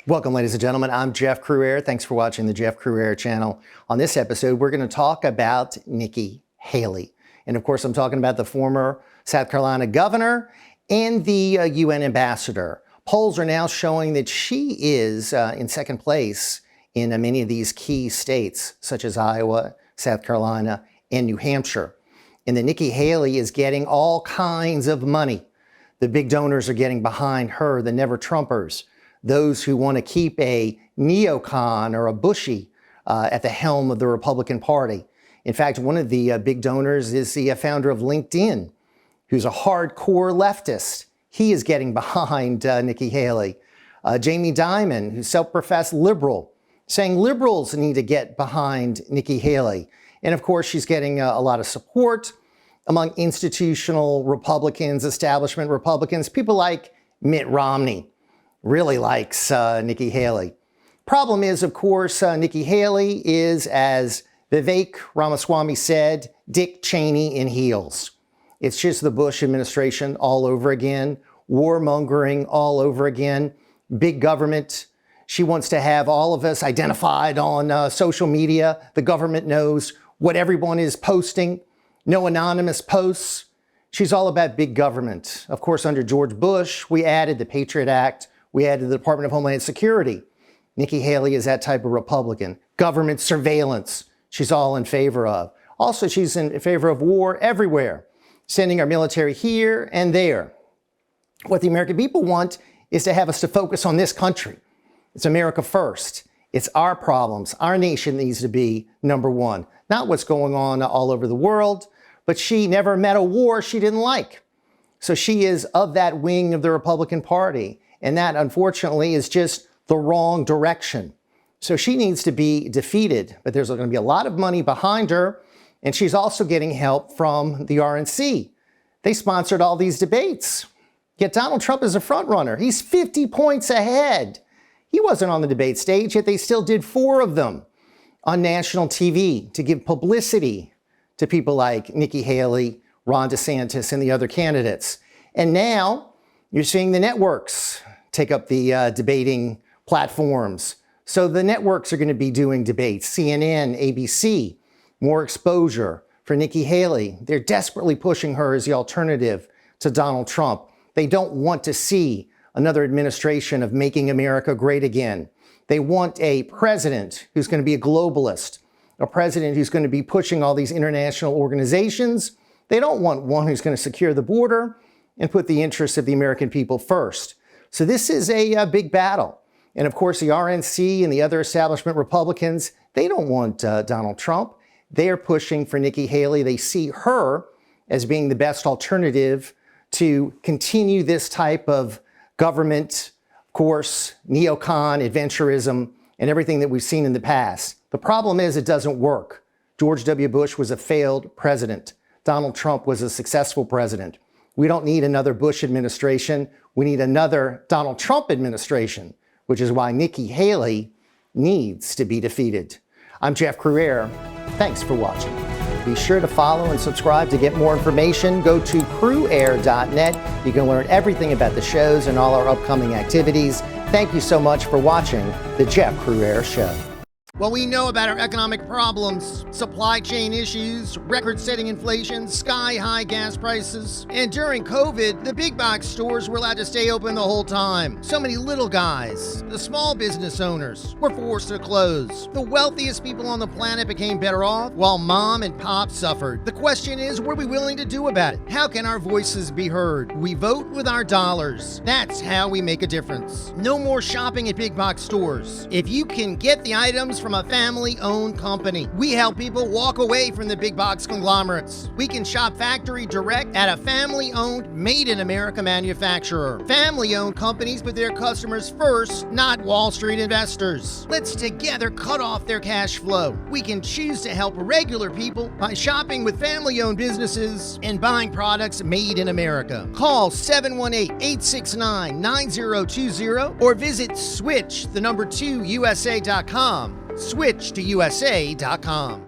Welcome, ladies and gentlemen. I'm Jeff Crouere. Thanks for watching the Jeff Crouere channel. On this episode, we're going to talk about Nikki Haley. And of course, I'm talking about the former South Carolina governor and the UN ambassador. Polls are now showing that she is in second place in many of these key states, such as Iowa, South Carolina, and New Hampshire. And that Nikki Haley is getting all kinds of money. The big donors are getting behind her, the never-Trumpers, those who want to keep a Neocon or a Bushy at the helm of the Republican Party. In fact, one of the big donors is the founder of LinkedIn, who's a hardcore leftist. He is getting behind Nikki Haley. Jamie Dimon, who's self-professed liberal, saying liberals need to get behind Nikki Haley. And of course, she's getting a lot of support among institutional Republicans, establishment Republicans. People like Mitt Romney really likes Nikki Haley. Problem is, of course, Nikki Haley is, as Vivek Ramaswamy said, Dick Cheney in heels. It's just the Bush administration all over again, warmongering all over again, big government. She wants to have all of us identified on social media. The government knows what everyone is posting. No anonymous posts. She's all about big government. Of course, under George Bush, we added the Patriot Act. We added the Department of Homeland Security. Nikki Haley is that type of Republican. Government surveillance, she's all in favor of. Also, she's in favor of war everywhere, sending our military here and there. What the American people want is to have us to focus on this country. It's America first. It's our problems. Our nation needs to be number one, not what's going on all over the world. But she never met a war she didn't like. So she is of that wing of the Republican Party. And that, unfortunately, is just the wrong direction. So she needs to be defeated. But there's going to be a lot of money behind her. And she's also getting help from the RNC. They sponsored all these debates. Yet Donald Trump is a front runner. He's 50 points ahead. He wasn't on the debate stage, yet they still did 4 of them on national TV to give publicity to people like Nikki Haley, Ron DeSantis, and the other candidates. And now you're seeing the networks take up the debating platforms. So the networks are going to be doing debates. CNN, ABC, more exposure for Nikki Haley. They're desperately pushing her as the alternative to Donald Trump. They don't want to see another administration of making America great again. They want a president who's going to be a globalist, a president who's going to be pushing all these international organizations. They don't want one who's going to secure the border and put the interests of the American people first. So this is a big battle. And of course, the RNC and the other establishment Republicans, they don't want Donald Trump. They are pushing for Nikki Haley. They see her as being the best alternative to continue this type of government, of course, neocon, adventurism, and everything that we've seen in the past. The problem is it doesn't work. George W. Bush was a failed president. Donald Trump was a successful president. We don't need another Bush administration. We need another Donald Trump administration, which is why Nikki Haley needs to be defeated. I'm Jeff Crouere. Thanks for watching. Be sure to follow and subscribe to get more information. Go to crouere.net. You can learn everything about the shows and all our upcoming activities. Thank you so much for watching The Jeff Crouere Show. Well, we know about our economic problems, supply chain issues, record-setting inflation, sky-high gas prices. And during COVID, the big box stores were allowed to stay open the whole time. So many little guys, the small business owners, were forced to close. The wealthiest people on the planet became better off, while mom and pop suffered. The question is, what are we willing to do about it? How can our voices be heard? We vote with our dollars. That's how we make a difference. No more shopping at big box stores. If you can get the items from a family-owned company. We help people walk away from the big box conglomerates. We can shop factory direct at a family-owned, made-in-America manufacturer. Family-owned companies put their customers first, not Wall Street investors. Let's together cut off their cash flow. We can choose to help regular people by shopping with family-owned businesses and buying products made in America. Call 718-869-9020 or visit switch2usa.com. Switch to USA.com.